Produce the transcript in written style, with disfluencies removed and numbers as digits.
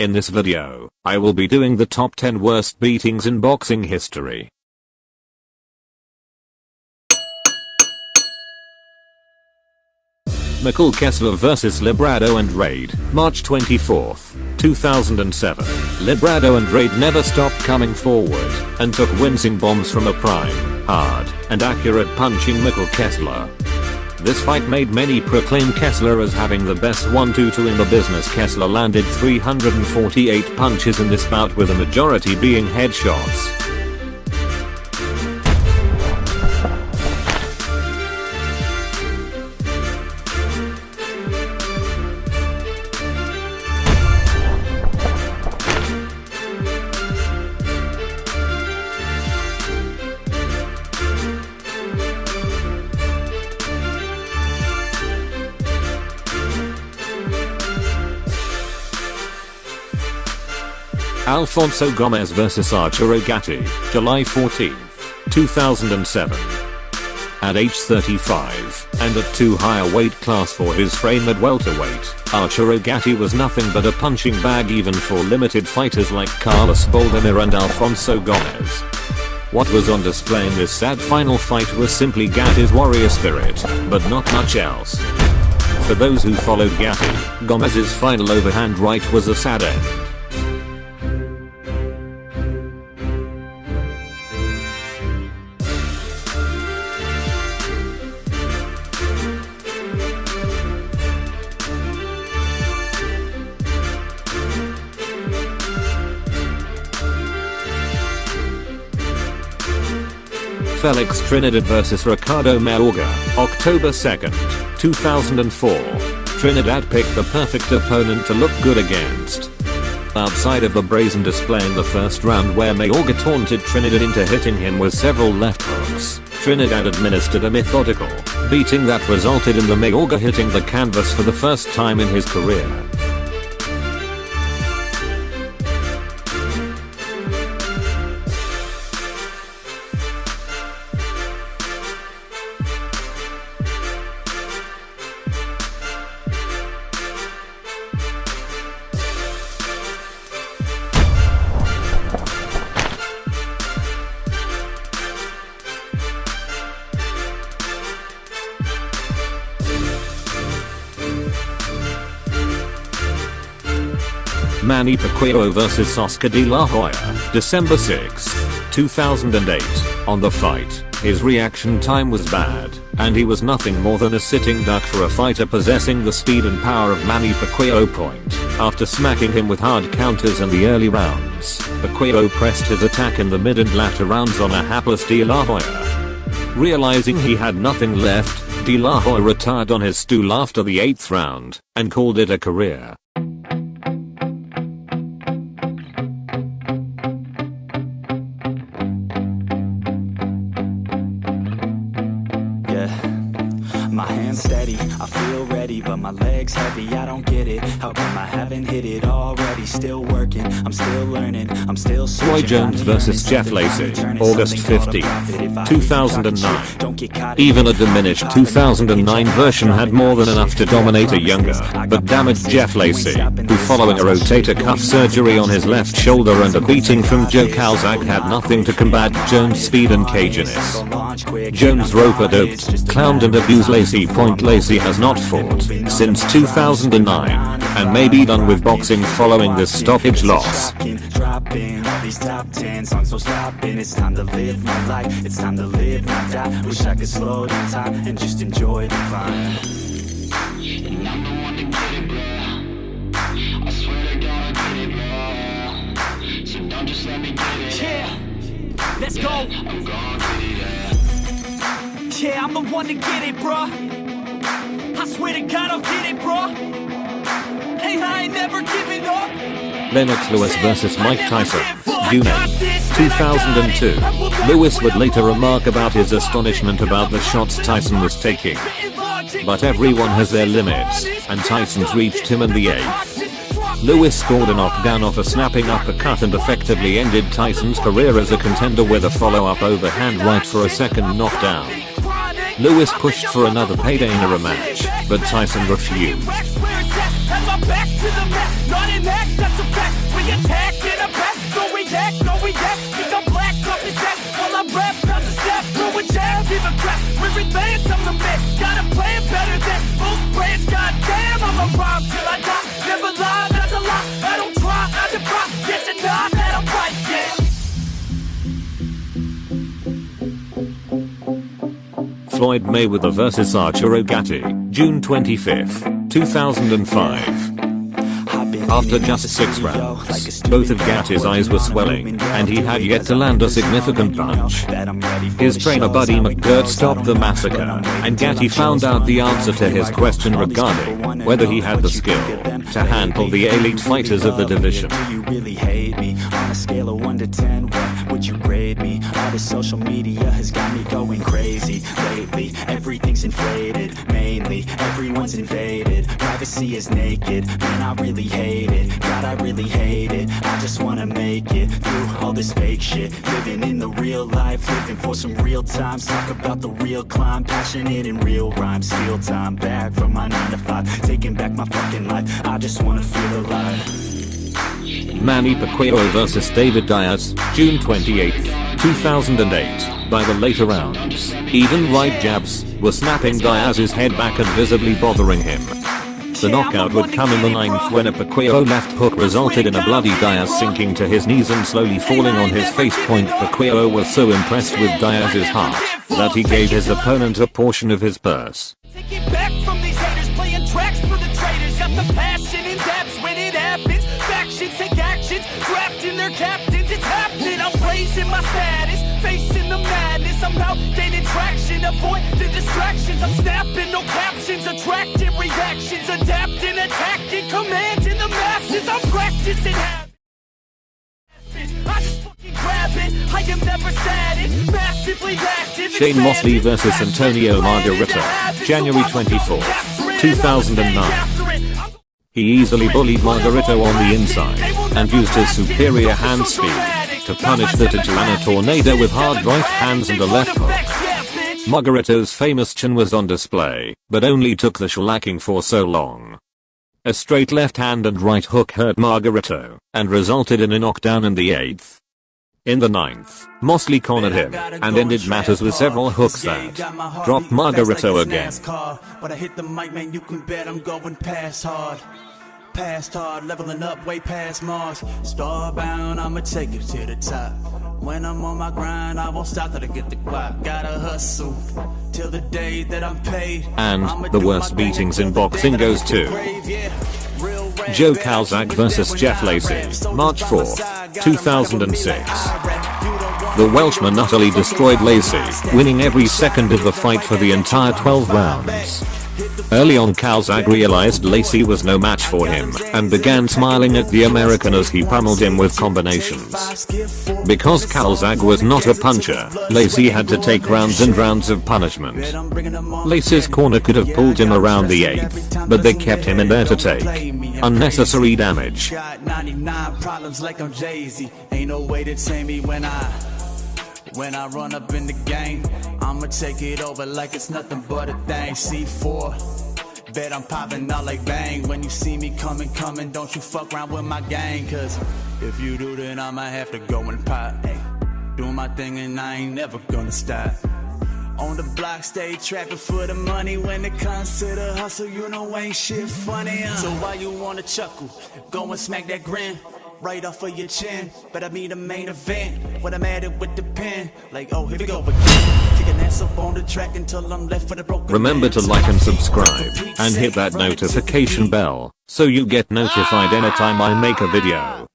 In this video, I will be doing the top 10 worst beatings in boxing history. Mikkel Kessler vs. Librado and Raid, March 24, 2007. Librado and Raid never stopped coming forward and took wincing bombs from a prime, hard, and accurate punching Mikkel Kessler. This fight made many proclaim Kessler as having the best 1-2 in the business. Kessler landed 348 punches in this bout, with a majority being headshots. Alfonso Gomez vs. Arturo Gatti, July 14, 2007. At age 35, and at too high a weight class for his frame at welterweight, Arturo Gatti was nothing but a punching bag even for limited fighters like Carlos Baldemir and Alfonso Gomez. What was on display in this sad final fight was simply Gatti's warrior spirit, but not much else. For those who followed Gatti, Gomez's final overhand right was a sad end. Felix Trinidad vs. Ricardo Mayorga, October 2nd, 2004. Trinidad picked the perfect opponent to look good against. Outside of the brazen display in the first round where Mayorga taunted Trinidad into hitting him with several left hooks, Trinidad administered a methodical beating that resulted in the Mayorga hitting the canvas for the first time in his career. Manny Pacquiao vs. Oscar de la Hoya, December 6, 2008. On the fight, his reaction time was bad, and he was nothing more than a sitting duck for a fighter possessing the speed and power of Manny Pacquiao. After smacking him with hard counters in the early rounds, Pacquiao pressed his attack in the mid and latter rounds on a hapless de la Hoya. Realizing he had nothing left, de la Hoya retired on his stool after the 8th round, and called it a career. My hands steady, I feel ready, but my legs heavy, I don't get it. How come I haven't hit it already? Still working, I'm still learning, I'm still searching. Roy Jones vs. Jeff Lacey, August 15, 2009. Even a diminished 2009 version had more than enough to dominate a younger, but damaged Jeff Lacey, who following a rotator cuff surgery on his left shoulder and a beating from Joe Calzaghe had nothing to combat Jones' speed and caginess. Jones rope-a-doped, clowned and abused Lacey. Lacey has not fought since 2009 and may be done with boxing following this stoppage loss. These top 10 songs, so stopping. It's time to live my life. It's time to live, not die. Wish I could slow down time and just enjoy the climb. And I'm the one to get it, bro. I swear to God I get it, bro. So don't just let me get it. Yeah, let's go. I'm gonna get it. Yeah, I'm the one to get it, bro. I swear to God I'll get it, bro. Hey, I ain't never giving up. Lennox Lewis vs. Mike Tyson, June 8, 2002. Lewis would later remark about his astonishment about the shots Tyson was taking. But everyone has their limits, and Tyson's reached him in the 8th. Lewis scored a knockdown off a snapping uppercut and effectively ended Tyson's career as a contender with a follow-up overhand right for a second knockdown. Lewis pushed for another payday in a rematch, but Tyson refused. Floyd Mayweather vs Arturo Gatti, June 25, 2005. After just 6 rounds, both of Gatti's eyes were swelling, and he had yet to land a significant punch. His trainer Buddy McGirt stopped the massacre, and Gatti found out the answer to his question regarding whether he had the skill to handle the elite fighters of the division. Do you really hate me? On a scale of 1 to 10, what would you grade me? All this social media has got me going crazy lately. Everything's inflated, mainly everyone's invaded. Privacy is naked, man, I really hate it. God, I really hate it. I just wanna make it through all this fake shit. Living in the real life, living for some real times. Talk about the real climb, passionate in real rhymes. Steal time back from my 9 to 5, taking back my fucking life. I just wanna feel alive. Manny Pacquiao vs David Diaz, June 28, 2008. By the later rounds, even right jabs were snapping Diaz's head back and visibly bothering him. The knockout would come in the 9th when a Pacquiao left hook resulted in a bloody Diaz sinking to his knees and slowly falling on his face. Pacquiao was so impressed with Diaz's heart that he gave his opponent a portion of his purse. Take it back from these haters, playing tracks for the traitors. Got the passion in depths when it happens. Factions take actions, drafting their captains. It's happening. I'm raising my status, facing the madness. I'm out gaining traction, avoid the distractions. I'm snapping, no captions, attracting reactions, adapting, attacking, commanding the masses. I'm practicing habits. I just fucking grab it. I am never static, massively active. Shane Mosley vs Antonio Margarito, January 24, 2009. He easily bullied Margarito on the inside and used his superior hand speed to punish the Tijuana Tornado with hard right hands and a left hook. Margarito's famous chin was on display, but only took the shellacking for so long. A straight left hand and right hook hurt Margarito and resulted in a knockdown in the 8th. In the 9th, Mosley cornered him and ended matters with several hooks that dropped Margarito again. But I hit the mic, man, you can bet I'm going past hard. Past hard, leveling up way past Mars. Starbound, I'ma take it to the top. When I'm on my grind, I won't stop till I get the guap. Gotta hustle till the day that I'm paid. And the worst beatings in boxing goes to Joe Calzaghe vs Jeff Lacey, March 4, 2006. The Welshman utterly destroyed Lacey, winning every second of the fight for the entire 12 rounds. Early on, Calzaghe realized Lacey was no match for him and began smiling at the American as he pummeled him with combinations. Because Calzaghe was not a puncher, Lacey had to take rounds and rounds of punishment. Lacey's corner could have pulled him around the 8th, but they kept him in there to take unnecessary damage. When I run up in the game, I'ma take it over like it's nothing but a thing. C4, bet I'm popping out like bang. When you see me coming, don't you fuck around with my gang. Cause if you do, then I'ma have to go and pop. Doing my thing and I ain't never gonna stop. On the block, stay trapping for the money. When it comes to the hustle, you know ain't shit funny. So why you wanna chuckle? Go and smack that grin right off of your chin, but I mean the main event when I'm at it with the pen. Like, oh, here we go again. Kicking ass up on the track until I'm left for the broken. Remember to like and subscribe and hit that notification bell so you get notified anytime I make a video.